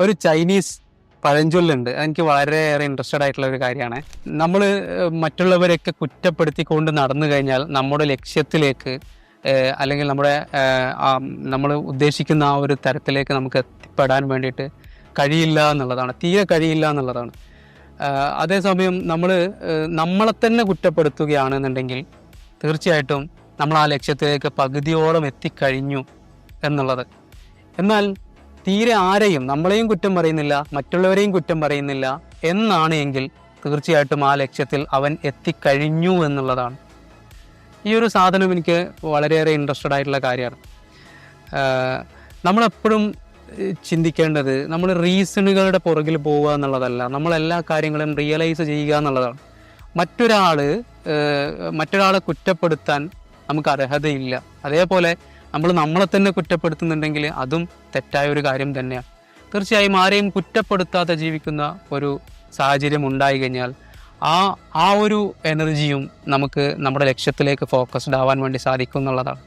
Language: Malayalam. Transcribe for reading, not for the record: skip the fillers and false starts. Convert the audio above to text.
ഒരു ചൈനീസ് പഴഞ്ചൊല്ലുണ്ട്. എനിക്ക് വളരെയേറെ ഇൻട്രസ്റ്റഡ് ആയിട്ടുള്ള ഒരു കാര്യമാണ്. നമ്മൾ മറ്റുള്ളവരെയൊക്കെ കുറ്റപ്പെടുത്തിക്കൊണ്ട് നടന്നു കഴിഞ്ഞാൽ നമ്മുടെ ലക്ഷ്യത്തിലേക്ക് അല്ലെങ്കിൽ നമ്മൾ ഉദ്ദേശിക്കുന്ന ആ ഒരു തരത്തിലേക്ക് നമുക്ക് എത്തിപ്പെടാൻ വേണ്ടിയിട്ട് കഴിയില്ല എന്നുള്ളതാണ്. തീരെ കഴിയില്ല എന്നുള്ളതാണ്. അതേസമയം നമ്മളെ തന്നെ കുറ്റപ്പെടുത്തുകയാണെന്നുണ്ടെങ്കിൽ തീർച്ചയായിട്ടും നമ്മൾ ആ ലക്ഷ്യത്തിലേക്ക് പകുതിയോളം എത്തിക്കഴിഞ്ഞു എന്നുള്ളത്. എന്നാൽ തീരെ ആരെയും, നമ്മളെയും കുറ്റം പറയുന്നില്ല, മറ്റുള്ളവരെയും കുറ്റം പറയുന്നില്ല എന്നാണ് എങ്കിൽ തീർച്ചയായിട്ടും ആ ലക്ഷ്യത്തിൽ അവൻ എത്തിക്കഴിഞ്ഞു എന്നുള്ളതാണ്. ഈ ഒരു സാധനം എനിക്ക് വളരെയേറെ ഇൻട്രസ്റ്റഡ് ആയിട്ടുള്ള കാര്യമാണ്. നമ്മളെപ്പോഴും ചിന്തിക്കേണ്ടത് നമ്മൾ റീസണുകളുടെ പുറകിൽ പോവുക എന്നുള്ളതല്ല, നമ്മളെല്ലാ കാര്യങ്ങളും റിയലൈസ് ചെയ്യുക എന്നുള്ളതാണ്. മറ്റൊരാളെ കുറ്റപ്പെടുത്താൻ നമുക്ക് അർഹതയില്ല. അതേപോലെ നമ്മളെ തന്നെ കുറ്റപ്പെടുത്തുന്നുണ്ടെങ്കിൽ അതും തെറ്റായ ഒരു കാര്യം തന്നെയാണ്. തീർച്ചയായും ആരെയും കുറ്റപ്പെടുത്താതെ ജീവിക്കുന്ന ഒരു സാഹചര്യം ഉണ്ടായി കഴിഞ്ഞാൽ ആ ഒരു എനർജിയും നമുക്ക് നമ്മുടെ ലക്ഷ്യത്തിലേക്ക് ഫോക്കസ്ഡ് ആവാൻ വേണ്ടി സാധിക്കും എന്നുള്ളതാണ്.